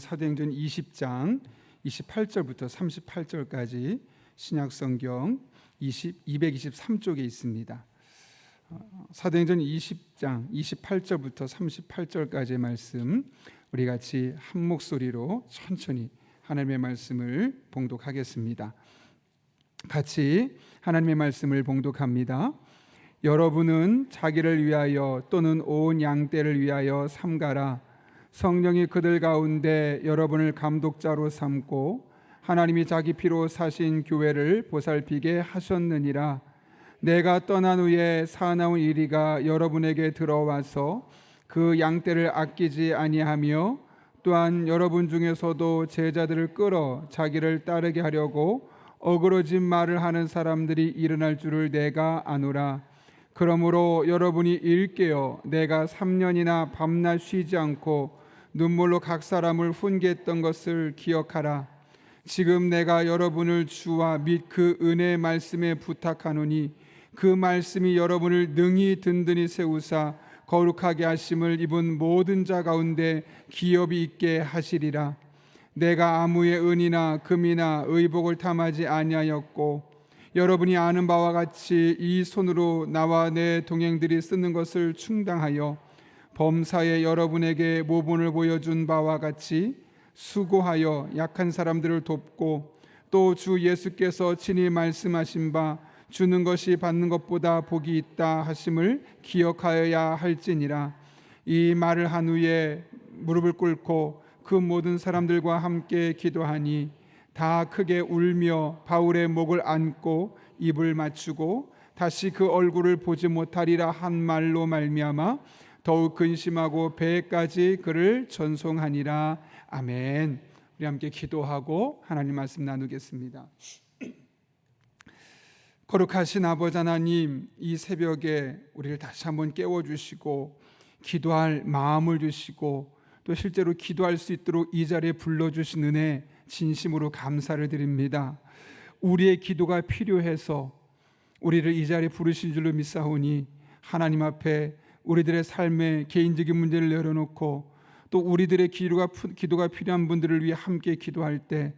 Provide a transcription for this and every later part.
사도행전 20장 28절부터 38절까지 신약성경 223쪽에 있습니다. 사도행전 20장 28절부터 38절까지의 말씀, 우리 같이 한 목소리로 천천히 하나님의 말씀을 봉독하겠습니다. 같이 하나님의 말씀을 봉독합니다. 여러분은 자기를 위하여 또는 온 양떼를 위하여 삼가라. 성령이 그들 가운데 여러분을 감독자로 삼고 하나님이 자기 피로 사신 교회를 보살피게 하셨느니라. 내가 떠난 후에 사나운 이리가 여러분에게 들어와서 그 양떼를 아끼지 아니하며 또한 여러분 중에서도 제자들을 끌어 자기를 따르게 하려고 어그러진 말을 하는 사람들이 일어날 줄을 내가 아노라. 그러므로 여러분이 일깨어 내가 3년이나 밤낮 쉬지 않고 눈물로 각 사람을 훈계했던 것을 기억하라. 지금 내가 여러분을 주와 및 그 은혜의 말씀에 부탁하노니 그 말씀이 여러분을 능히 든든히 세우사 거룩하게 하심을 입은 모든 자 가운데 기업이 있게 하시리라. 내가 아무의 은이나 금이나 의복을 탐하지 아니하였고 여러분이 아는 바와 같이 이 손으로 나와 내 동행들이 쓰는 것을 충당하여 범사에 여러분에게 모본을 보여준 바와 같이 수고하여 약한 사람들을 돕고 또 주 예수께서 친히 말씀하신 바 주는 것이 받는 것보다 복이 있다 하심을 기억하여야 할지니라. 이 말을 한 후에 무릎을 꿇고 그 모든 사람들과 함께 기도하니 다 크게 울며 바울의 목을 안고 입을 맞추고 다시 그 얼굴을 보지 못하리라 한 말로 말미암아 더욱 근심하고 배에까지 그를 전송하니라. 아멘. 우리 함께 기도하고 하나님 말씀 나누겠습니다. 거룩하신 아버지 하나님, 이 새벽에 우리를 다시 한번 깨워주시고 기도할 마음을 주시고 또 실제로 기도할 수 있도록 이 자리에 불러주신 은혜 진심으로 감사를 드립니다. 우리의 기도가 필요해서 우리를 이 자리에 부르신 줄로 믿사오니 하나님 앞에 우리들의 삶의 개인적인 문제를 내려놓고 또 우리들의 기도가 필요한 분들을 위해 함께 기도할 때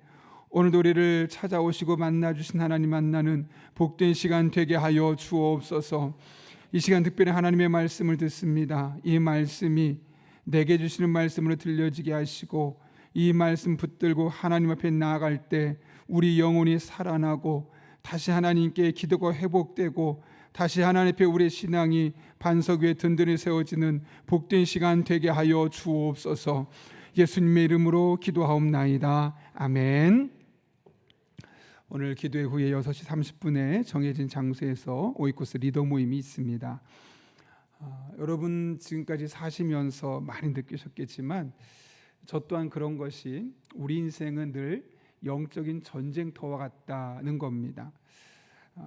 오늘도 우리를 찾아오시고 만나주신 하나님 만나는 복된 시간 되게 하여 주옵소서. 이 시간 특별히 하나님의 말씀을 듣습니다. 이 말씀이 내게 주시는 말씀으로 들려지게 하시고 이 말씀 붙들고 하나님 앞에 나아갈 때 우리 영혼이 살아나고 다시 하나님께 기도가 회복되고 다시 하나님 앞에 우리의 신앙이 반석 위에 든든히 세워지는 복된 시간 되게 하여 주옵소서. 예수님의 이름으로 기도하옵나이다. 아멘. 오늘 기도회 후에 6시 30분에 정해진 장소에서 오이코스 리더 모임이 있습니다. 여러분 지금까지 사시면서 많이 느끼셨겠지만 저 또한 그런 것이 우리 인생은 늘 영적인 전쟁터와 같다는 겁니다.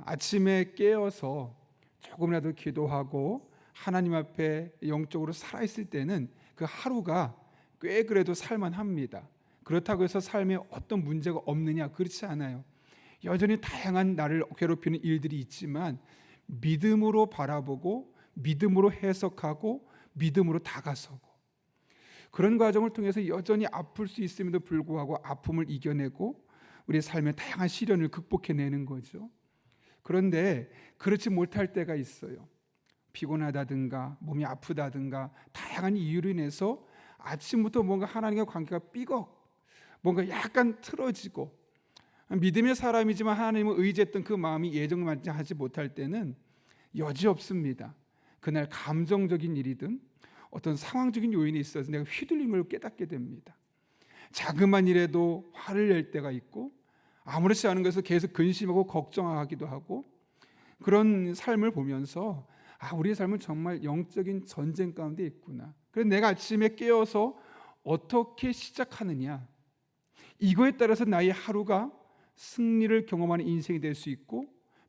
아침에 깨어서 조금이라도 기도하고 하나님 앞에 영적으로 살아있을 때는 그 하루가 꽤 그래도 살만합니다. 그렇다고 해서 삶에 어떤 문제가 없느냐? 그렇지 않아요. 여전히 다양한 나를 괴롭히는 일들이 있지만 믿음으로 바라보고 믿음으로 해석하고 믿음으로 다가서고 그런 과정을 통해서 여전히 아플 수 있음에도 불구하고 아픔을 이겨내고 우리 삶의 다양한 시련을 극복해내는 거죠. 그런데 그렇지 못할 때가 있어요. 피곤하다든가 몸이 아프다든가 다양한 이유로 인해서 아침부터 뭔가 하나님과 관계가 뭔가 약간 틀어지고 믿음의 사람이지만 하나님을 의지했던 그 마음이 예정하지 못할 때는 여지없습니다. 그날 감정적인 일이든 어떤 상황적인 요인이 있어서 내가 휘둘린 걸 깨닫게 됩니다. 자그만 일에도 화를 낼 때가 있고 아무렇지 않은 것을 계속 근심하고 걱정하기도 하고 그런 삶을 보면서 우리의 삶은 정말 영적인 전쟁 가운데 있구나. 그래서 내가 아침에 깨어서 어떻게 시작하느냐 이거에 따라서 나의 하루가 승리를 경험하는 인생이 될 수 있고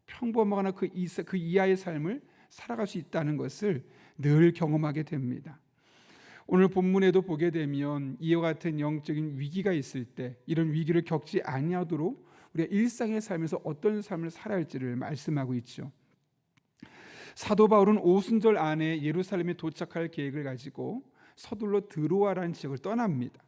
평범하거나 그 이하의 삶을 살아갈 수 있다는 것을 늘 경험하게 됩니다. 오늘 본문에도 보게 되면 이와 같은 영적인 위기가 있을 때 이런 위기를 겪지 아니하도록 우리가 일상의 삶에서 어떤 삶을 살아야 할지를 말씀하고 있죠. 사도 바울은 오순절 안에 예루살렘에 도착할 계획을 가지고 서둘러 드로아라는 지역을 떠납니다.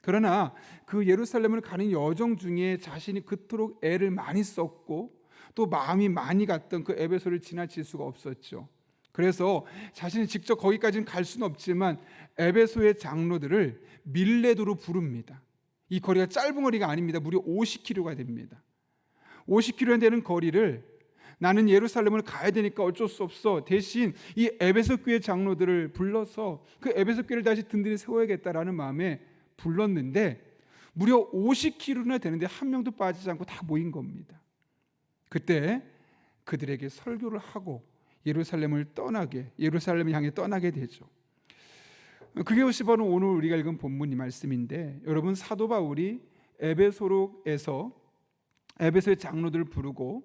그러나 그 예루살렘을 가는 여정 중에 자신이 그토록 애를 많이 썼고 또 마음이 많이 갔던 그 에베소를 지나칠 수가 없었죠. 그래서 자신이 직접 거기까지는 갈 수는 없지만 에베소의 장로들을 밀레도로 부릅니다. 이 거리가 짧은 거리가 아닙니다. 무려 50km가 됩니다. 50km 되는 거리를 나는 예루살렘을 가야 되니까 어쩔 수 없어. 대신 이 에베소 교회 장로들을 불러서 그 에베소 교회를 다시 든든히 세워야겠다라는 마음에 불렀는데 무려 50km나 되는데 한 명도 빠지지 않고 다 모인 겁니다. 그때 그들에게 설교를 하고 예루살렘을 향해 떠나게 되죠. 그것이 바로 오늘 우리가 읽은 본문 이 말씀인데, 여러분, 사도 바울이 에베소의 장로들을 부르고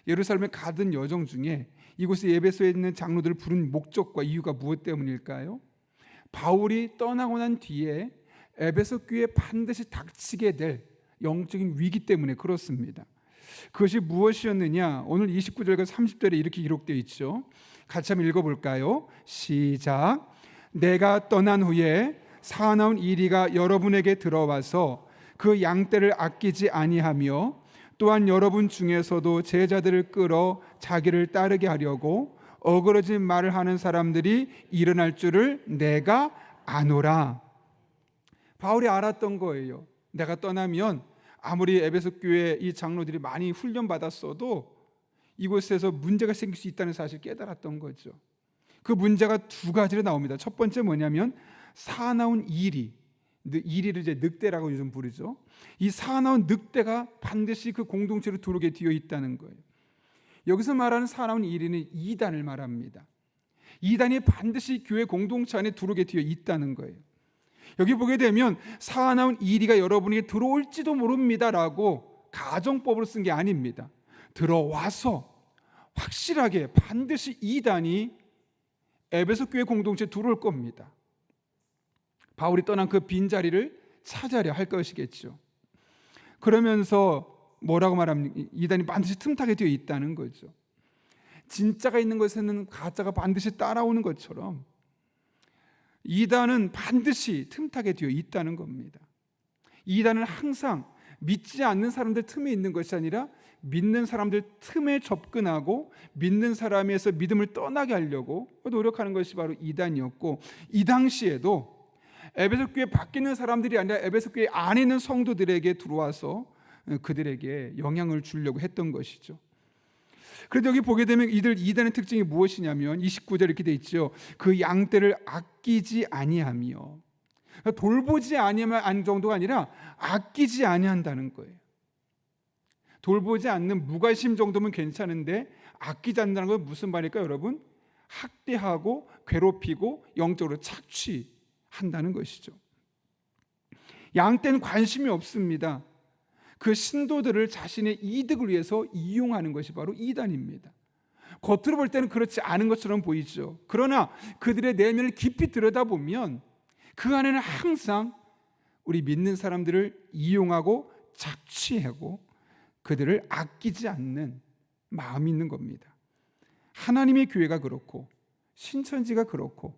예루살렘에 가던 여정 중에 이곳에 에베소에 있는 장로들을 부른 목적과 이유가 무엇 때문일까요? 바울이 떠나고 난 뒤에 에베소 교회에 반드시 닥치게 될 영적인 위기 때문에 그렇습니다. 그것이 무엇이었느냐? 오늘 29절과 30절에 이렇게 기록되어 있죠. 같이 한번 읽어볼까요? 시작. 내가 떠난 후에 사나운 이리가 여러분에게 들어와서 그 양떼를 아끼지 아니하며 또한 여러분 중에서도 제자들을 끌어 자기를 따르게 하려고 어그러진 말을 하는 사람들이 일어날 줄을 내가 아노라. 바울이 알았던 거예요. 내가 떠나면 아무리 에베소 교회 이 장로들이 많이 훈련받았어도 이곳에서 문제가 생길 수 있다는 사실을 깨달았던 거죠. 그 문제가 두 가지로 나옵니다. 첫 번째 뭐냐면 사나운 이리를 이제 늑대라고 요즘 부르죠. 이 사나운 늑대가 반드시 그 공동체로 들어오게 되어 있다는 거예요. 여기서 말하는 사나운 이리는 이단을 말합니다. 이단이 반드시 교회 공동체 안에 들어오게 되어 있다는 거예요. 여기 보게 되면 사나운 이리가 여러분에게 들어올지도 모릅니다라고 가정법으로 쓴 게 아닙니다. 들어와서 확실하게 반드시 이단이 에베소 교회 공동체에 들어올 겁니다. 바울이 떠난 그 빈자리를 찾아려 할 것이겠죠. 그러면서 뭐라고 말합니까? 이단이 반드시 틈타게 되어 있다는 거죠. 진짜가 있는 것에는 가짜가 반드시 따라오는 것처럼 이단은 반드시 틈타게 되어 있다는 겁니다. 이단은 항상 믿지 않는 사람들 틈에 있는 것이 아니라 믿는 사람들 틈에 접근하고 믿는 사람에서 믿음을 떠나게 하려고 노력하는 것이 바로 이단이었고, 이 당시에도 에베소 교회 밖에 있는 사람들이 아니라 에베소 교회 안에 있는 성도들에게 들어와서 그들에게 영향을 주려고 했던 것이죠. 그런데 여기 보게 되면 이단의 특징이 무엇이냐면 29절 이렇게 돼 있죠. 그 양떼를 아끼지 아니하며, 돌보지 아니하면 정도가 아니라 아끼지 아니한다는 거예요. 돌보지 않는 무관심 정도면 괜찮은데 아끼지 않는다는 건 무슨 말일까요, 여러분? 학대하고 괴롭히고 영적으로 착취한다는 것이죠. 양떼는 관심이 없습니다. 그 신도들을 자신의 이득을 위해서 이용하는 것이 바로 이단입니다. 겉으로 볼 때는 그렇지 않은 것처럼 보이죠. 그러나 그들의 내면을 깊이 들여다보면 그 안에는 항상 우리 믿는 사람들을 이용하고 착취하고 그들을 아끼지 않는 마음이 있는 겁니다. 하나님의 교회가 그렇고 신천지가 그렇고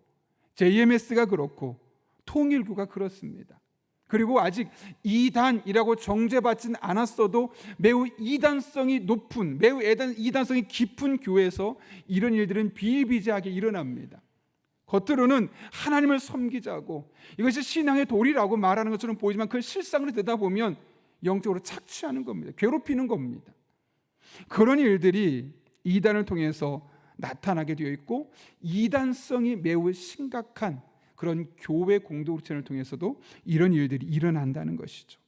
JMS가 그렇고 통일교가 그렇습니다. 그리고 아직 이단이라고 정죄받지는 않았어도 매우 이단성이 높은, 매우 이단성이 깊은 교회에서 이런 일들은 비일비재하게 일어납니다. 겉으로는 하나님을 섬기자고 이것이 신앙의 도리라고 말하는 것처럼 보이지만 그 실상으로 들여다보면 영적으로 착취하는 겁니다. 괴롭히는 겁니다. 그런 일들이 이단을 통해서 나타나게 되어 있고, 이단성이 매우 심각한 그런 교회 공동체를 통해서도 이런 일들이 일어난다는 것이죠.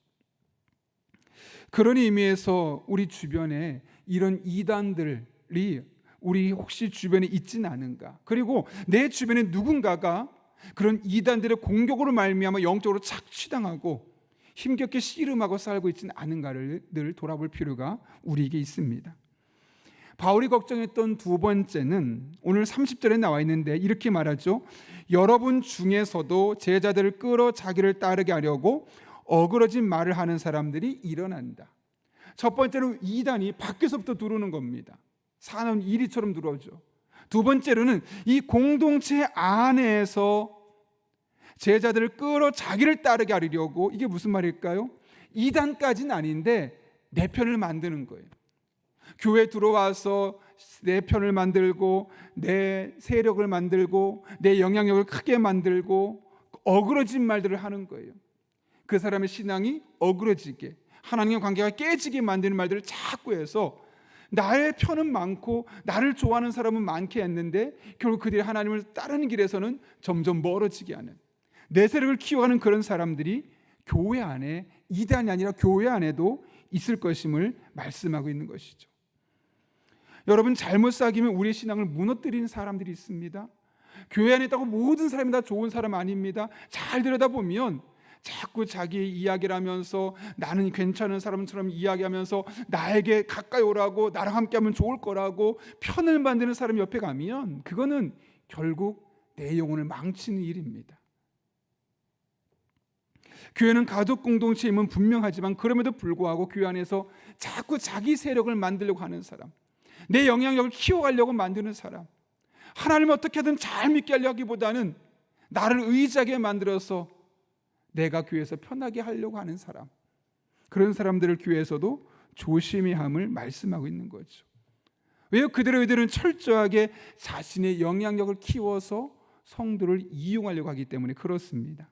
그런 의미에서 우리 주변에 이런 이단들이 우리 혹시 주변에 있지는 않은가, 그리고 내 주변에 누군가가 그런 이단들의 공격으로 말미암아 영적으로 착취당하고 힘겹게 씨름하고 살고 있지는 않은가를 늘 돌아볼 필요가 우리에게 있습니다. 바울이 걱정했던 두 번째는 오늘 30절에 나와 있는데 이렇게 말하죠. 여러분 중에서도 제자들을 끌어 자기를 따르게 하려고 어그러진 말을 하는 사람들이 일어난다. 첫 번째는 이단이 밖에서부터 들어오는 겁니다. 사나운 이리처럼 들어오죠. 두 번째로는 이 공동체 안에서 제자들을 끌어 자기를 따르게 하려고, 이게 무슨 말일까요? 이단까지는 아닌데 내 편을 만드는 거예요. 교회 들어와서 내 편을 만들고 내 세력을 만들고 내 영향력을 크게 만들고 어그러진 말들을 하는 거예요. 그 사람의 신앙이 어그러지게, 하나님과 관계가 깨지게 만드는 말들을 자꾸 해서 나의 편은 많고 나를 좋아하는 사람은 많게 했는데 결국 그들이 하나님을 따르는 길에서는 점점 멀어지게 하는, 내 세력을 키워가는 그런 사람들이 교회 안에, 이단이 아니라 교회 안에도 있을 것임을 말씀하고 있는 것이죠. 여러분, 잘못 사귀면 우리의 신앙을 무너뜨리는 사람들이 있습니다. 교회 안에 있다고 모든 사람이 다 좋은 사람 아닙니다. 잘 들여다보면 자꾸 자기 이야기를 하면서 나는 괜찮은 사람처럼 이야기하면서 나에게 가까이 오라고, 나랑 함께하면 좋을 거라고 편을 만드는 사람 옆에 가면 그거는 결국 내 영혼을 망치는 일입니다. 교회는 가족 공동체임은 분명하지만 그럼에도 불구하고 교회 안에서 자꾸 자기 세력을 만들려고 하는 사람, 내 영향력을 키워가려고 만드는 사람, 하나님을 어떻게든 잘 믿게 하려기보다는 나를 의지하게 만들어서 내가 교회에서 편하게 하려고 하는 사람, 그런 사람들을 교회에서도 조심해야 함을 말씀하고 있는 거죠. 왜요? 그들의 의도는 철저하게 자신의 영향력을 키워서 성도를 이용하려고 하기 때문에 그렇습니다.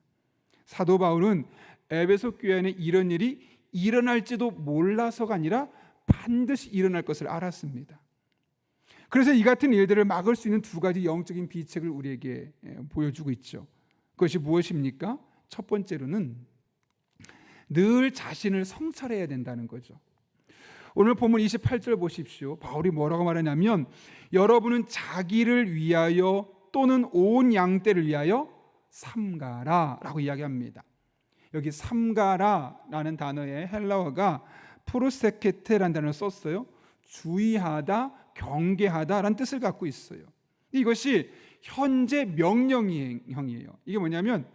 사도 바울은 에베소 교회 안에 이런 일이 일어날지도 몰라서가 아니라 반드시 일어날 것을 알았습니다. 그래서 이 같은 일들을 막을 수 있는 두 가지 영적인 비책을 우리에게 보여주고 있죠. 그것이 무엇입니까? 첫 번째로는 늘 자신을 성찰해야 된다는 거죠. 오늘 본문 28절 보십시오. 바울이 뭐라고 말하냐면, 여러분은 자기를 위하여 또는 온 양떼를 위하여 삼가라 라고 이야기합니다. 여기 삼가라라는 단어의 헬라어가 프로세케테라는 단어를 썼어요. 주의하다, 경계하다라는 뜻을 갖고 있어요. 이것이 현재 명령형이에요. 이게 뭐냐면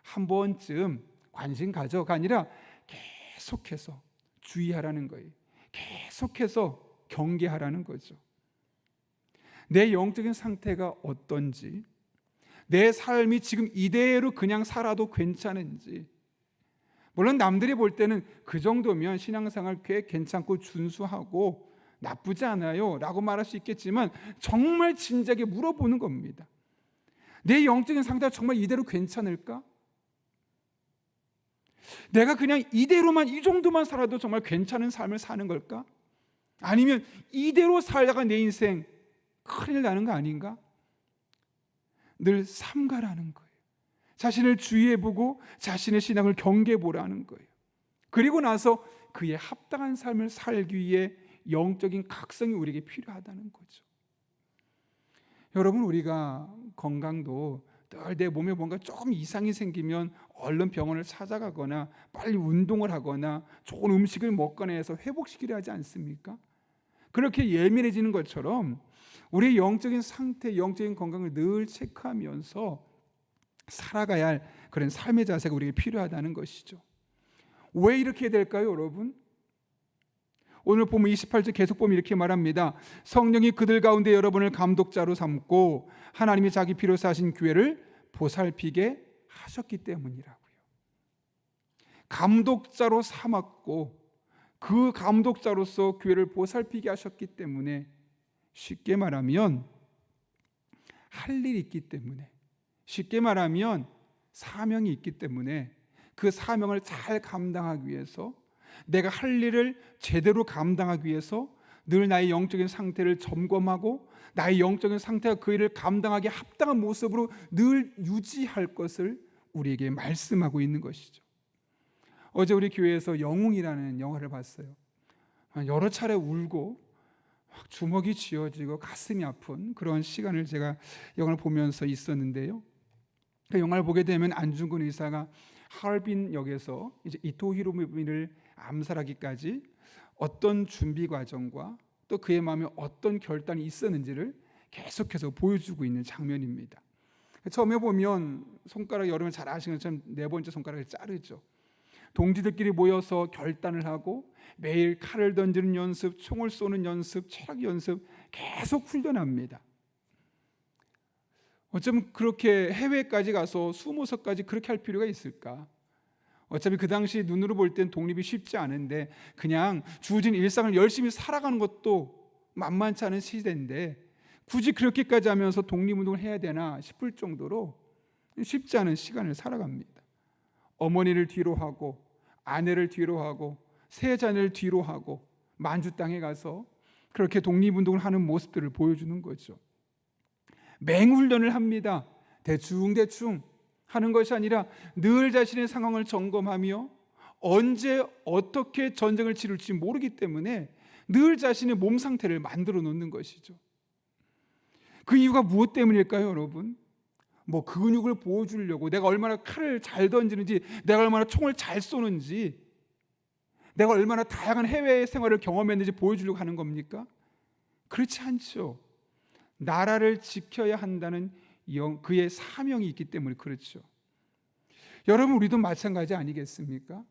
한 번쯤 관심 가져가 아니라 계속해서 주의하라는 거예요. 계속해서 경계하라는 거죠. 내 영적인 상태가 어떤지, 내 삶이 지금 이대로 그냥 살아도 괜찮은지, 물론 남들이 볼 때는 그 정도면 신앙생활 꽤 괜찮고 준수하고 나쁘지 않아요 라고 말할 수 있겠지만 정말 진지하게 물어보는 겁니다. 내 영적인 상태가 정말 이대로 괜찮을까? 내가 그냥 이대로만, 이 정도만 살아도 정말 괜찮은 삶을 사는 걸까? 아니면 이대로 살다가 내 인생 큰일 나는 거 아닌가? 늘 삼가라는 거예요. 자신을 주의해보고 자신의 신앙을 경계해보라는 거예요. 그리고 나서 그에 합당한 삶을 살기 위해 영적인 각성이 우리에게 필요하다는 거죠. 여러분, 우리가 건강도 늘 내 몸에 뭔가 조금 이상이 생기면 얼른 병원을 찾아가거나 빨리 운동을 하거나 좋은 음식을 먹거나 해서 회복시키려 하지 않습니까? 그렇게 예민해지는 것처럼 우리의 영적인 상태, 영적인 건강을 늘 체크하면서 살아가야 할 그런 삶의 자세가 우리에게 필요하다는 것이죠. 왜 이렇게 해야 될까요, 여러분? 오늘 보면 28절 계속 보면 이렇게 말합니다. 성령이 그들 가운데 여러분을 감독자로 삼고 하나님이 자기 피로 사신 교회를 보살피게 하셨기 때문이라고요. 감독자로 삼았고 그 감독자로서 교회를 보살피게 하셨기 때문에, 쉽게 말하면 할 일이 있기 때문에, 쉽게 말하면 사명이 있기 때문에 그 사명을 잘 감당하기 위해서, 내가 할 일을 제대로 감당하기 위해서 늘 나의 영적인 상태를 점검하고 나의 영적인 상태가 그 일을 감당하기 합당한 모습으로 늘 유지할 것을 우리에게 말씀하고 있는 것이죠. 어제 우리 교회에서 영웅이라는 영화를 봤어요. 여러 차례 울고 주먹이 쥐어지고 가슴이 아픈 그런 시간을 제가 영화를 보면서 있었는데요. 그 영화를 보게 되면 안중근 의사가 하얼빈 역에서 이제 이토 히로부미를 암살하기까지 어떤 준비 과정과 또 그의 마음에 어떤 결단이 있었는지를 계속해서 보여주고 있는 장면입니다. 처음에 보면 손가락, 여러분 잘 아시는 것처럼 네 번째 손가락을 자르죠. 동지들끼리 모여서 결단을 하고 매일 칼을 던지는 연습, 총을 쏘는 연습, 체력 연습 계속 훈련합니다. 어쩌면 그렇게 해외까지 가서 숨어서까지 그렇게 할 필요가 있을까? 어차피 그 당시 눈으로 볼 땐 독립이 쉽지 않은데 그냥 주어진 일상을 열심히 살아가는 것도 만만치 않은 시대인데 굳이 그렇게까지 하면서 독립운동을 해야 되나 싶을 정도로 쉽지 않은 시간을 살아갑니다. 어머니를 뒤로 하고 아내를 뒤로 하고 세 자녀를 뒤로 하고 만주 땅에 가서 그렇게 독립운동을 하는 모습들을 보여주는 거죠. 맹훈련을 합니다. 대충 하는 것이 아니라 늘 자신의 상황을 점검하며 언제 어떻게 전쟁을 치룰지 모르기 때문에 늘 자신의 몸 상태를 만들어 놓는 것이죠. 그 이유가 무엇 때문일까요, 여러분? 뭐 근육을 보여주려고, 내가 얼마나 칼을 잘 던지는지, 내가 얼마나 총을 잘 쏘는지, 내가 얼마나 다양한 해외 생활을 경험했는지 보여주려고 하는 겁니까? 그렇지 않죠. 나라를 지켜야 한다는 그의 사명이 있기 때문에 그렇죠. 여러분, 우리도 마찬가지 아니겠습니까?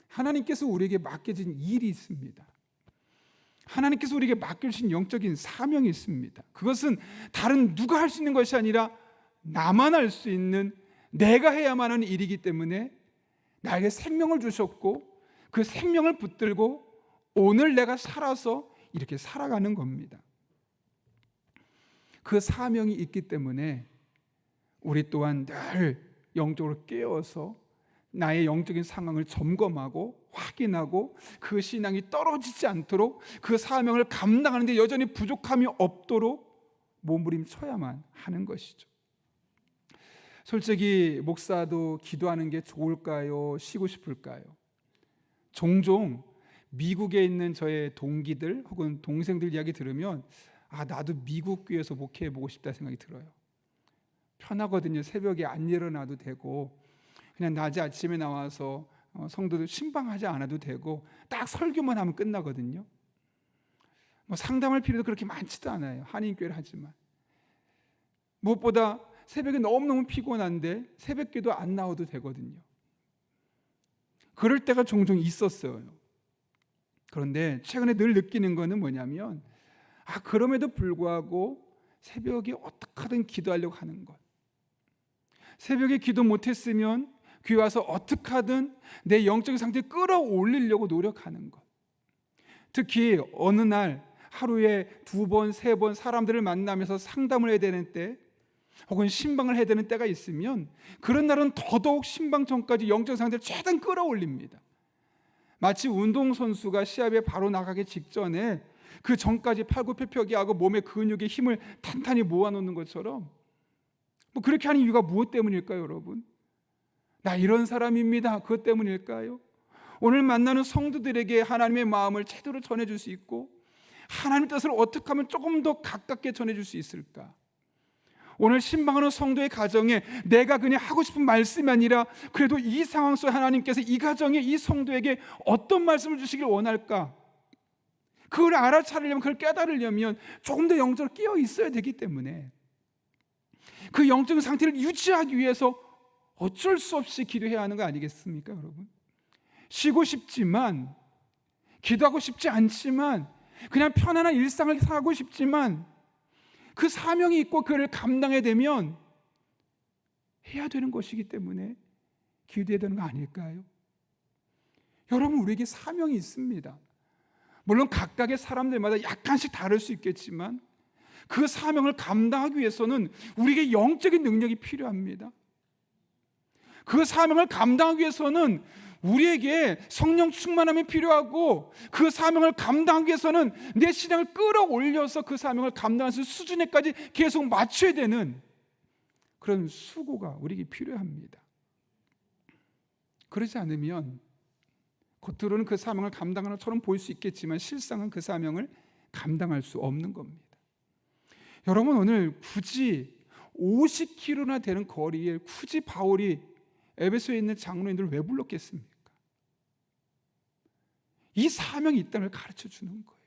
하나님께서 우리에게 맡겨진 일이 있습니다. 하나님께서 우리에게 맡겨주신 영적인 사명이 있습니다. 그것은 다른 누가 할 수 있는 것이 아니라 나만 할 수 있는, 내가 해야만 하는 일이기 때문에 나에게 생명을 주셨고 그 생명을 붙들고 오늘 내가 살아서 이렇게 살아가는 겁니다. 그 사명이 있기 때문에 우리 또한 늘 영적으로 깨어서 나의 영적인 상황을 점검하고 확인하고 그 신앙이 떨어지지 않도록 그 사명을 감당하는 데 여전히 부족함이 없도록 몸부림쳐야만 하는 것이죠. 솔직히 목사도 기도하는 게 좋을까요? 쉬고 싶을까요? 종종 미국에 있는 저의 동기들 혹은 동생들 이야기 들으면 나도 미국 교회에서 목회해보고 싶다 생각이 들어요. 편하거든요. 새벽에 안 일어나도 되고 그냥 낮에 아침에 나와서 성도들 신방하지 않아도 되고 딱 설교만 하면 끝나거든요. 뭐 상담할 필요도 그렇게 많지도 않아요. 한인교회를 하지만 무엇보다 새벽에 너무너무 피곤한데 새벽기도 안 나와도 되거든요. 그럴 때가 종종 있었어요. 그런데 최근에 늘 느끼는 거는 뭐냐면 그럼에도 불구하고 새벽에 어떻게 하든 기도하려고 하는 것, 새벽에 기도 못했으면 교회 와서 어떻게 하든 내 영적인 상태를 끌어올리려고 노력하는 것, 특히 어느 날 하루에 2번, 3번 사람들을 만나면서 상담을 해야 되는 때 혹은 신방을 해야 되는 때가 있으면 그런 날은 더더욱 신방 전까지 영적 상태를 최대한 끌어올립니다. 마치 운동선수가 시합에 바로 나가기 직전에 그 전까지 팔굽혀펴기하고 몸의 근육의 힘을 탄탄히 모아놓는 것처럼 그렇게 하는 이유가 무엇 때문일까요, 여러분? 나 이런 사람입니다. 그것 때문일까요? 오늘 만나는 성도들에게 하나님의 마음을 제대로 전해줄 수 있고 하나님의 뜻을 어떻게 하면 조금 더 가깝게 전해줄 수 있을까? 오늘 신방하는 성도의 가정에 내가 그냥 하고 싶은 말씀이 아니라 그래도 이 상황 속에 하나님께서 이 가정에 이 성도에게 어떤 말씀을 주시길 원할까? 그걸 알아차리려면, 그걸 깨달으려면 조금 더 영적으로 깨어 있어야 되기 때문에 그 영적인 상태를 유지하기 위해서 어쩔 수 없이 기도해야 하는 거 아니겠습니까, 여러분? 쉬고 싶지만, 기도하고 싶지 않지만, 그냥 편안한 일상을 살고 싶지만 그 사명이 있고 그를 감당해야 되면 해야 되는 것이기 때문에 기도해야 되는 거 아닐까요? 여러분, 우리에게 사명이 있습니다. 물론 각각의 사람들마다 약간씩 다를 수 있겠지만 그 사명을 감당하기 위해서는 우리에게 영적인 능력이 필요합니다. 그 사명을 감당하기 위해서는 우리에게 성령 충만함이 필요하고 그 사명을 감당하기 위해서는 내 신앙을 끌어올려서 그 사명을 감당할 수 있는 수준에까지 계속 맞춰야 되는 그런 수고가 우리에게 필요합니다. 그러지 않으면 겉으로는 그 사명을 감당하는 것처럼 보일 수 있겠지만 실상은 그 사명을 감당할 수 없는 겁니다. 여러분, 오늘 굳이 50km나 되는 거리에 굳이 바울이 에베소에 있는 장로님들을 왜 불렀겠습니까? 이 사명이 있다는 걸 가르쳐 주는 거예요.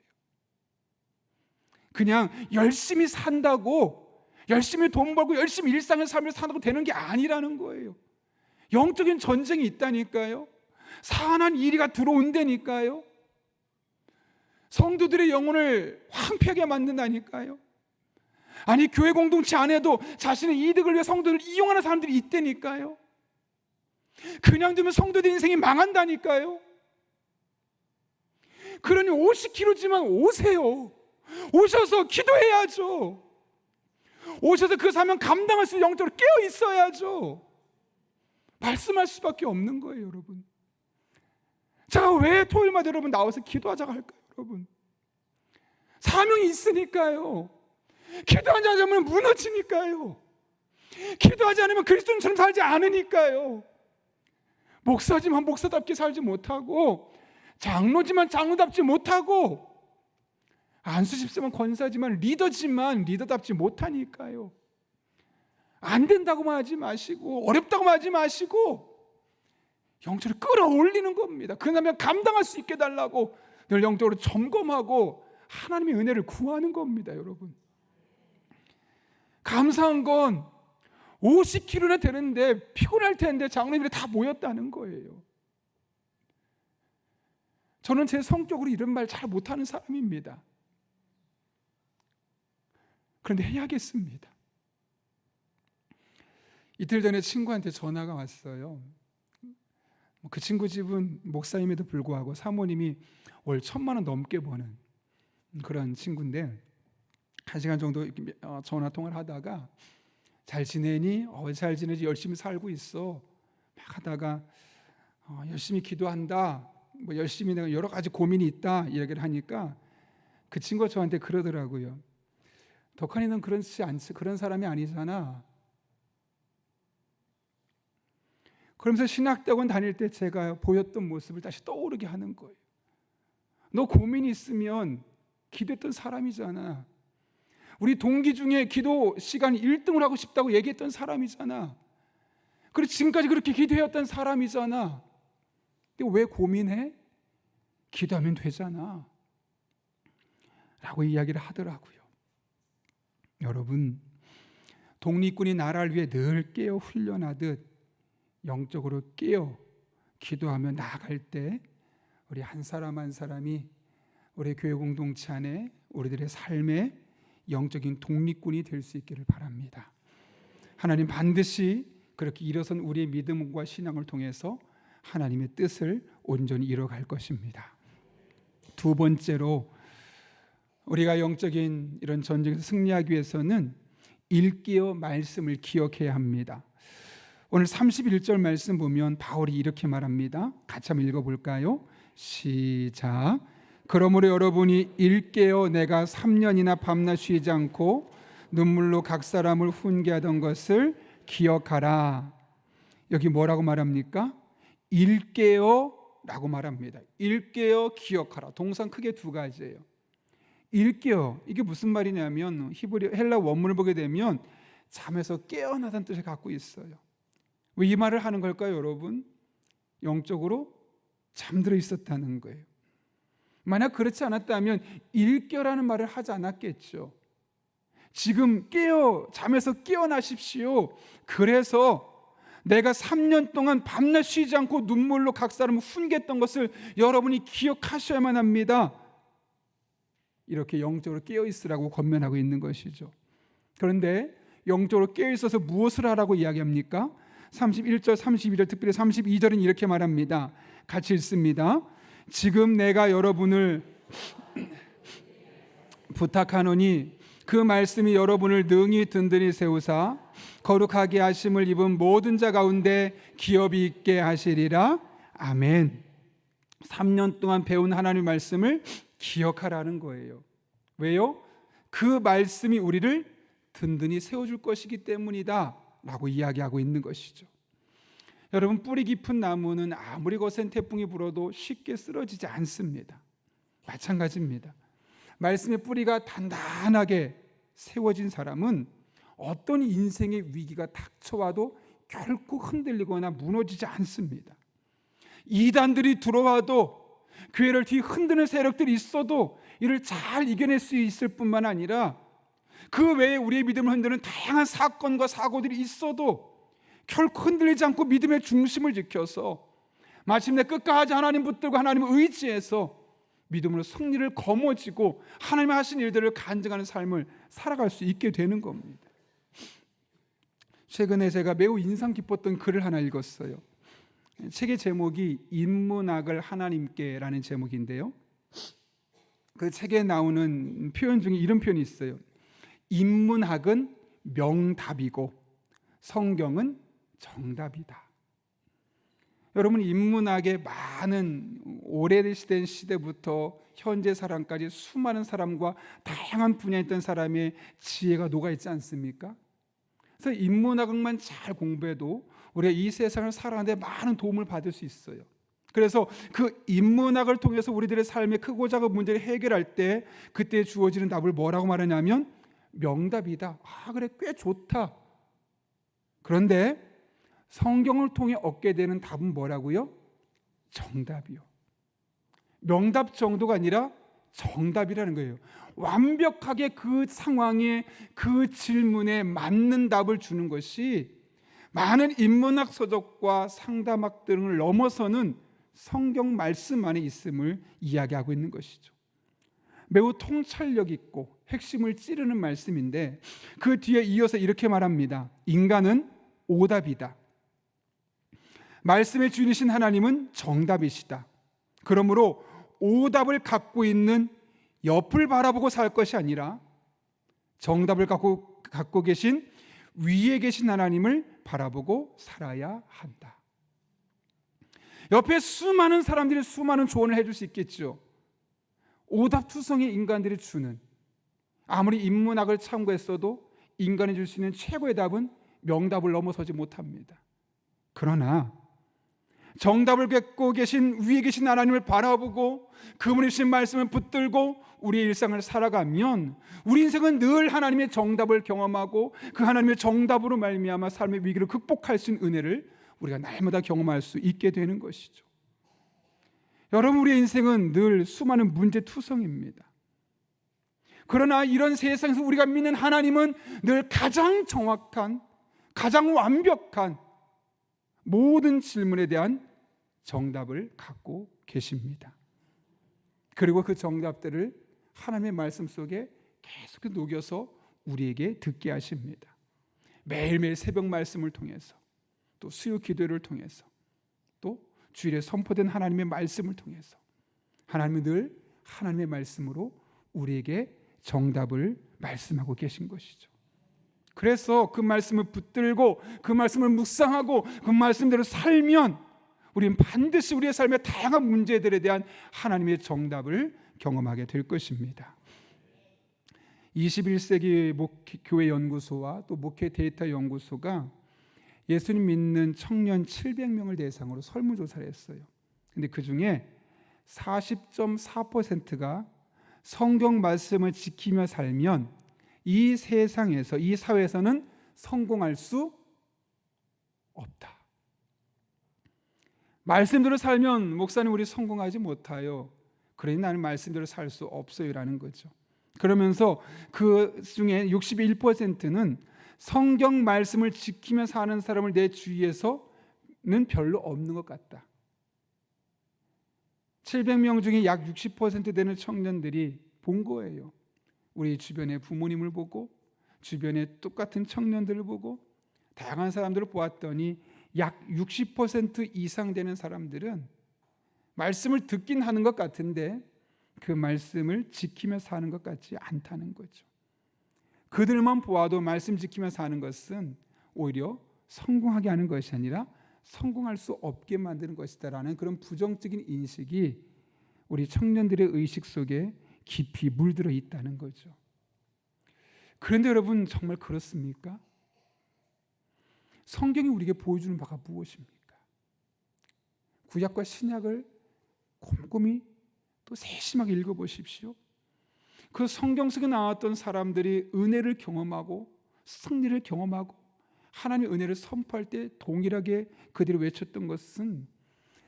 그냥 열심히 산다고, 열심히 돈 벌고 열심히 일상의 삶을 산다고 되는 게 아니라는 거예요. 영적인 전쟁이 있다니까요. 사안한 이리가 들어온다니까요. 성도들의 영혼을 황폐하게 만든다니까요. 아니, 교회 공동체 안에도 자신의 이득을 위해 성도를 이용하는 사람들이 있다니까요. 그냥 두면 성도들 인생이 망한다니까요. 그러니 50kg지만 오세요. 오셔서 기도해야죠. 오셔서 그 사명 감당할 수 있는 영적으로 깨어 있어야죠. 말씀할 수밖에 없는 거예요, 여러분. 제가 왜 토요일마다 여러분 나와서 기도하자고 할까요, 여러분? 사명이 있으니까요. 기도하지 않으면 무너지니까요. 기도하지 않으면 그리스도인처럼 살지 않으니까요. 목사지만 목사답게 살지 못하고, 장로지만 장로답지 못하고, 안수 집사만 권사지만 리더지만 리더답지 못하니까요. 안 된다고만 하지 마시고, 어렵다고만 하지 마시고, 영적으로 끌어올리는 겁니다. 그러면 감당할 수 있게 달라고 늘 영적으로 점검하고 하나님의 은혜를 구하는 겁니다, 여러분. 감사한 건 50kg나 되는데 피곤할 텐데 장로님들이 다 모였다는 거예요. 저는 제 성격으로 이런 말 잘 못하는 사람입니다. 그런데 해야겠습니다. 이틀 전에 친구한테 전화가 왔어요. 그 친구 집은 목사임에도 불구하고 사모님이 월 1,000만 원 넘게 버는 그런 친구인데, 1시간 정도 전화 통화를 하다가 잘 지내니? 잘 지내지, 열심히 살고 있어. 막 하다가 열심히 기도한다, 뭐 열심히 내가 여러 가지 고민이 있다 이야기를 하니까 그 친구가 저한테 그러더라고요. 덕환이는 그런 사람이 아니잖아. 그러면서 신학대학원 다닐 때 제가 보였던 모습을 다시 떠오르게 하는 거예요. 너 고민이 있으면 기도했던 사람이잖아. 우리 동기 중에 기도 시간 1등을 하고 싶다고 얘기했던 사람이잖아. 그리고 지금까지 그렇게 기도해왔던 사람이잖아. 근데 왜 고민해? 기도하면 되잖아 라고 이야기를 하더라고요. 여러분, 독립군이 나라를 위해 늘 깨어 훈련하듯 영적으로 깨어 기도하며 나아갈 때 우리 한 사람 한 사람이 우리 교회 공동체 안에 우리들의 삶의 영적인 독립군이 될 수 있기를 바랍니다. 하나님 반드시 그렇게 일어선 우리의 믿음과 신앙을 통해서 하나님의 뜻을 온전히 이뤄갈 것입니다. 두 번째로, 우리가 영적인 이런 전쟁에서 승리하기 위해서는 일깨어 말씀을 기억해야 합니다. 오늘 31절 말씀 보면 바울이 이렇게 말합니다. 같이 한번 읽어볼까요? 시작. 그러므로 여러분이 일깨어 내가 3년이나 밤낮 쉬지 않고 눈물로 각 사람을 훈계하던 것을 기억하라. 여기 뭐라고 말합니까? 일깨어 라고 말합니다. 일깨어 기억하라. 동사는 크게 두 가지예요. 일깨어, 이게 무슨 말이냐면 헬라 원문을 보게 되면 잠에서 깨어나다는 뜻을 갖고 있어요. 왜 이 말을 하는 걸까요, 여러분? 영적으로 잠들어 있었다는 거예요. 만약 그렇지 않았다면 일깨어라는 말을 하지 않았겠죠. 지금 잠에서 깨어나십시오. 그래서 내가 3년 동안 밤낮 쉬지 않고 눈물로 각 사람을 훈계했던 것을 여러분이 기억하셔야만 합니다. 이렇게 영적으로 깨어 있으라고 권면하고 있는 것이죠. 그런데 영적으로 깨어 있어서 무엇을 하라고 이야기합니까? 31절, 32절, 특별히 32절은 이렇게 말합니다. 같이 읽습니다. 지금 내가 여러분을 부탁하노니 그 말씀이 여러분을 능히 든든히 세우사 거룩하게 하심을 입은 모든 자 가운데 기업이 있게 하시리라. 아멘. 3년 동안 배운 하나님의 말씀을 기억하라는 거예요. 왜요? 그 말씀이 우리를 든든히 세워줄 것이기 때문이다 라고 이야기하고 있는 것이죠. 여러분, 뿌리 깊은 나무는 아무리 거센 태풍이 불어도 쉽게 쓰러지지 않습니다. 마찬가지입니다. 말씀의 뿌리가 단단하게 세워진 사람은 어떤 인생의 위기가 닥쳐와도 결코 흔들리거나 무너지지 않습니다. 이단들이 들어와도, 교회를 뒤흔드는 세력들이 있어도 이를 잘 이겨낼 수 있을 뿐만 아니라 그 외에 우리의 믿음을 흔드는 다양한 사건과 사고들이 있어도 결코 흔들리지 않고 믿음의 중심을 지켜서 마침내 끝까지 하나님 붙들고 하나님을 의지해서 믿음으로 승리를 거머쥐고 하나님이 하신 일들을 간증하는 삶을 살아갈 수 있게 되는 겁니다. 최근에 제가 매우 인상 깊었던 글을 하나 읽었어요. 책의 제목이 인문학을 하나님께라는 제목인데요, 그 책에 나오는 표현 중에 이런 표현이 있어요. 인문학은 명답이고 성경은 정답이다. 여러분, 인문학의 많은 오래된 시대부터 현재 사람까지 수많은 사람과 다양한 분야에 있던 사람의 지혜가 녹아있지 않습니까? 그래서 인문학만 잘 공부해도 우리가 이 세상을 살아가는 데 많은 도움을 받을 수 있어요. 그래서 그 인문학을 통해서 우리들의 삶의 크고 작은 문제를 해결할 때 그때 주어지는 답을 뭐라고 말하냐면 명답이다. 그래, 꽤 좋다. 그런데 성경을 통해 얻게 되는 답은 뭐라고요? 정답이요. 명답 정도가 아니라 정답이라는 거예요. 완벽하게 그 상황에, 그 질문에 맞는 답을 주는 것이 많은 인문학 서적과 상담학 등을 넘어서는 성경 말씀 안에 있음을 이야기하고 있는 것이죠. 매우 통찰력 있고 핵심을 찌르는 말씀인데 그 뒤에 이어서 이렇게 말합니다. 인간은 오답이다. 말씀의 주인이신 하나님은 정답이시다. 그러므로 오답을 갖고 있는 옆을 바라보고 살 것이 아니라 정답을 갖고 계신 위에 계신 하나님을 바라보고 살아야 한다. 옆에 수많은 사람들이 수많은 조언을 해줄 수 있겠죠. 오답투성의 인간들이 주는, 아무리 인문학을 참고했어도 인간이 줄 수 있는 최고의 답은 명답을 넘어서지 못합니다. 그러나 정답을 갖고 계신 위에 계신 하나님을 바라보고 그분이 주신 말씀을 붙들고 우리의 일상을 살아가면 우리 인생은 늘 하나님의 정답을 경험하고 그 하나님의 정답으로 말미암아 삶의 위기를 극복할 수 있는 은혜를 우리가 날마다 경험할 수 있게 되는 것이죠. 여러분, 우리의 인생은 늘 수많은 문제투성입니다. 그러나 이런 세상에서 우리가 믿는 하나님은 늘 가장 정확한, 가장 완벽한 모든 질문에 대한 정답을 갖고 계십니다. 그리고 그 정답들을 하나님의 말씀 속에 계속 녹여서 우리에게 듣게 하십니다. 매일매일 새벽 말씀을 통해서, 또 수요 기도를 통해서, 또 주일에 선포된 하나님의 말씀을 통해서 하나님은 늘 하나님의 말씀으로 우리에게 정답을 말씀하고 계신 것이죠. 그래서 그 말씀을 붙들고 그 말씀을 묵상하고 그 말씀대로 살면 우리는 반드시 우리의 삶의 다양한 문제들에 대한 하나님의 정답을 경험하게 될 것입니다. 21세기 교회 연구소와 또 목회 데이터 연구소가 예수님 믿는 청년 700명을 대상으로 설문조사를 했어요. 근데 그 중에 40.4%가 성경 말씀을 지키며 살면 이 세상에서, 이 사회에서는 성공할 수 없다. 말씀대로 살면 목사님 우리 성공하지 못해요. 그러니 나는 말씀대로 살 수 없어요 라는 거죠. 그러면서 그 중에 61%는 성경 말씀을 지키며 사는 사람을 내 주위에서는 별로 없는 것 같다. 700명 중에 약 60% 되는 청년들이 본 거예요. 우리 주변의 부모님을 보고 주변의 똑같은 청년들을 보고 다양한 사람들을 보았더니 약 60% 이상 되는 사람들은 말씀을 듣긴 하는 것 같은데 그 말씀을 지키며 사는 것 같지 않다는 거죠. 그들만 보아도 말씀 지키며 사는 것은 오히려 성공하게 하는 것이 아니라 성공할 수 없게 만드는 것이다라는 그런 부정적인 인식이 우리 청년들의 의식 속에 깊이 물들어 있다는 거죠. 그런데 여러분, 정말 그렇습니까? 성경이 우리에게 보여주는 바가 무엇입니까? 구약과 신약을 곰곰이 또 세심하게 읽어보십시오. 그 성경 속에 나왔던 사람들이 은혜를 경험하고 승리를 경험하고 하나님의 은혜를 선포할 때 동일하게 그들이 외쳤던 것은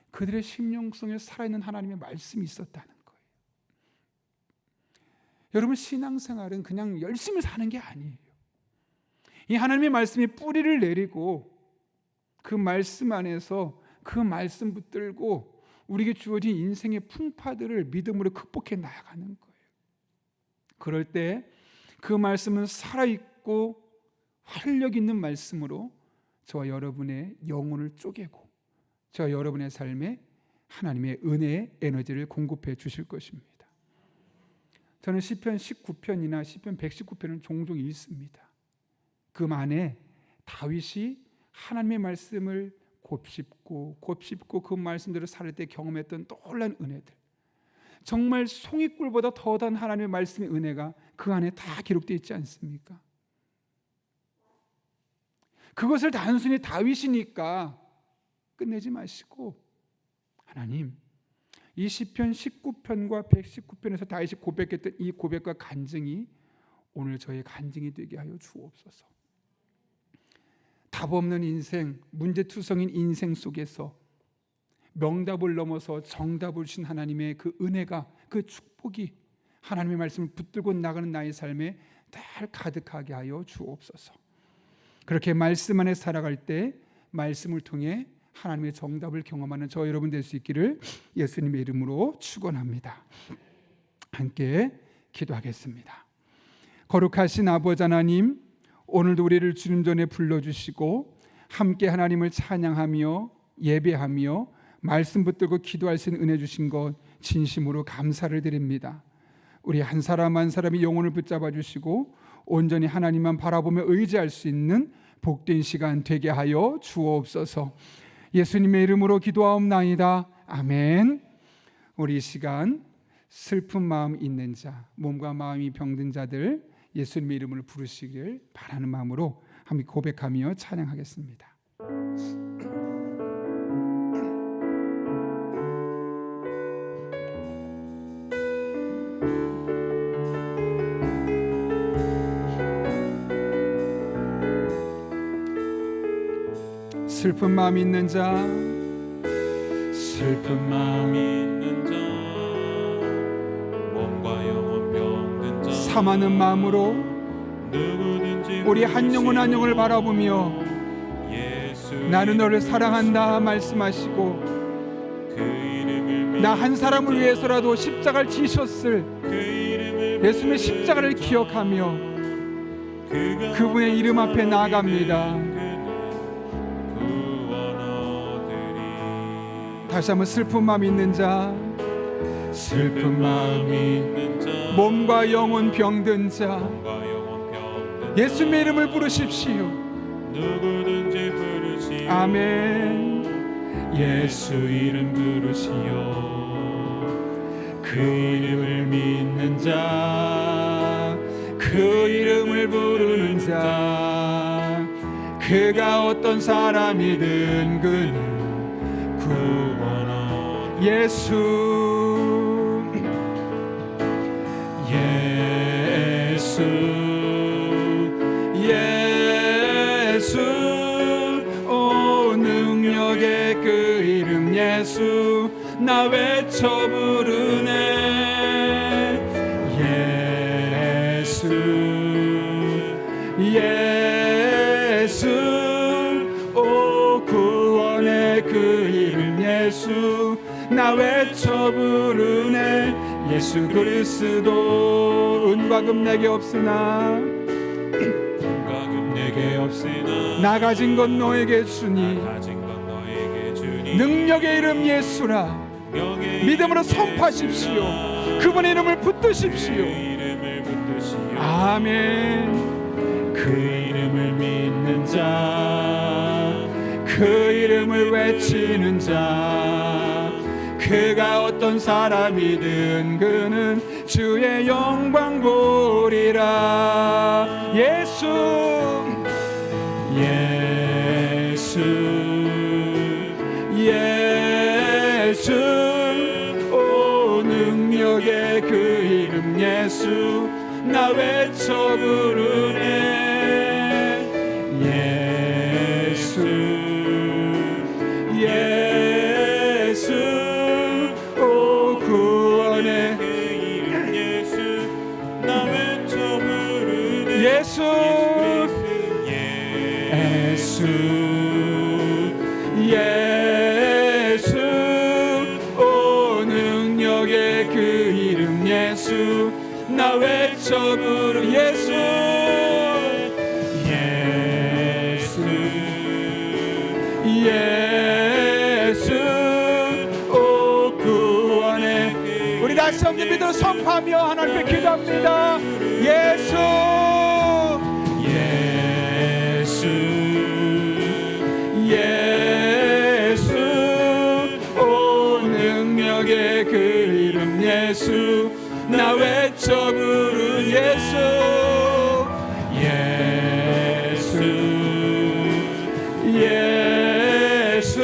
그들의 심령성에 살아있는 하나님의 말씀이 있었다는 거예요. 여러분, 신앙생활은 그냥 열심히 사는 게 아니에요. 이 하나님의 말씀이 뿌리를 내리고 그 말씀 안에서 그 말씀 붙들고 우리에게 주어진 인생의 풍파들을 믿음으로 극복해 나아가는 거예요. 그럴 때 그 말씀은 살아있고 활력 있는 말씀으로 저와 여러분의 영혼을 쪼개고 저와 여러분의 삶에 하나님의 은혜의 에너지를 공급해 주실 것입니다. 저는 시편 19편이나 시편 119편을 종종 읽습니다. 그 안에 다윗이 하나님의 말씀을 곱씹고 그 말씀대로 살 때 경험했던 놀라운 은혜들, 정말 송이꿀보다 더한 하나님의 말씀의 은혜가 그 안에 다 기록되어 있지 않습니까? 그것을 단순히 다윗이니까 끝내지 마시고 하나님, 이 시편 19편과 119편에서 다윗이 고백했던 이 고백과 간증이 오늘 저의 간증이 되게 하여 주옵소서. 답 없는 인생, 문제투성인 인생 속에서 명답을 넘어서 정답을 주신 하나님의 그 은혜가, 그 축복이 하나님의 말씀을 붙들고 나가는 나의 삶에 늘 가득하게 하여 주옵소서. 그렇게 말씀 안에 살아갈 때 말씀을 통해 하나님의 정답을 경험하는 저 여러분 될 수 있기를 예수님의 이름으로 축원합니다. 함께 기도하겠습니다. 거룩하신 아버지 하나님, 오늘도 우리를 주님 전에 불러주시고 함께 하나님을 찬양하며 예배하며 말씀 붙들고 기도할 수 있는 은혜 주신 것 진심으로 감사를 드립니다. 우리 한 사람 한 사람이 영혼을 붙잡아 주시고 온전히 하나님만 바라보며 의지할 수 있는 복된 시간 되게 하여 주옵소서. 예수님의 이름으로 기도하옵나이다. 아멘. 우리 이 시간 슬픈 마음 있는 자, 몸과 마음이 병든 자들 예수님의 이름을 부르시길 바라는 마음으로 함께 고백하며 찬양하겠습니다. 슬픈 마음 있는 자, 슬픈 마음 있는 자, 몸과 영혼 병든 자, 사마는 마음으로 누구든지 우리 한 영혼 한 영혼을 바라보며 나는 너를 사랑한다 말씀하시고 나 한 사람을 위해서라도 십자가를 지셨을 예수님의 십자가를 기억하며 그분의 이름 앞에 나아갑니다. 다시 한번 슬픈 마음 있는 자, 슬픈 마음 있는 자, 몸과 영혼 병든 자, 예수님의 이름을 부르십시오. 누구든지 부르시오. 아멘. 예수 이름 부르시오. 그 이름을 믿는 자, 그 이름을 부르는 자, 그가 어떤 사람이든 그는 구원하오. 예수 오 능력의 그 이름 예수 나 외쳐 부르네. 예수 오 구원의 그 이름 예수 나 외쳐 부르네. 예수 그리스도 은과 금 내게 없으나 나 가진 건 너에게 주니 능력의 이름 예수라 믿음으로 선포하십시오. 그분의 이름을 붙드십시오. 아멘. 그 이름을 믿는 자, 그 이름을 외치는 자, 그가 어떤 사람이든 그는 주의 영광 보리라. 예수 오 능력의 그 이름 예수 나 외쳐 부르네. 예수 오 구원의 그 이름 예수 나 외쳐 부르네. 예수 오 능력의 그 이름 예수 나 외쳐 부르 예수 예수 오 구원의 우리 다시 한번 믿어 선포하며 하나님께 기도합니다. 예수 예수 오 능력의 그 이름 예수 나 외쳐 부르 예수 예수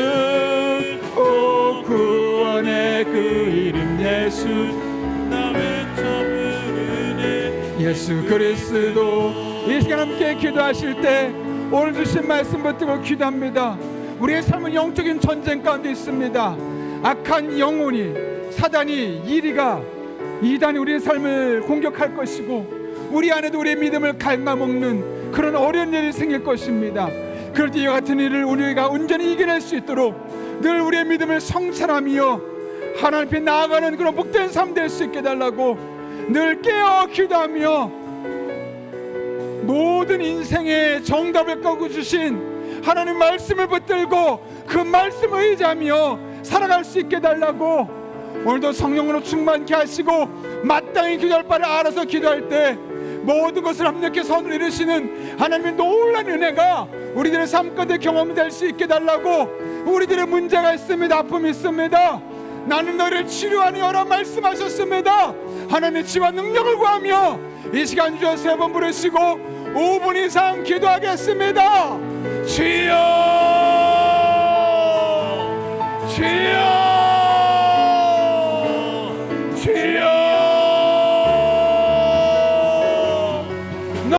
오 구원의 그 이름 예수 나 외쳐 부르네 예수 그리스도 이 시간 함께 기도하실 때 오늘 주신 말씀 붙들고 기도합니다. 우리의 삶은 영적인 전쟁 가운데 있습니다. 악한 영혼이 사단이 이단이 우리의 삶을 공격할 것이고 우리 안에도 우리의 믿음을 갉아먹는 그런 어려운 일이 생길 것입니다. 그럴 때 이와 같은 일을 우리가 온전히 이겨낼 수 있도록 늘 우리의 믿음을 성찰하며 하나님 앞에 나아가는 그런 복된 삶 될 수 있게 해달라고 늘 깨어 기도하며 모든 인생의 정답을 꺼고 주신 하나님 말씀을 붙들고 그 말씀을 의지하며 살아갈 수 있게 해달라고 오늘도 성령으로 충만케 하시고 마땅히 기도할 바를 알아서 기도할 때 모든 것을 합력해 선을 이루시는 하나님의 놀라운 은혜가 우리들의 삶 가운데 경험될 수 있게 해달라고 우리들의 문제가 있습니다. 아픔이 있습니다. 나는 너를 치료하니라 말씀하셨습니다. 하나님의 지와 능력을 구하며 이 시간 주여 3번 부르시고 5분 이상 기도하겠습니다. 주여 주여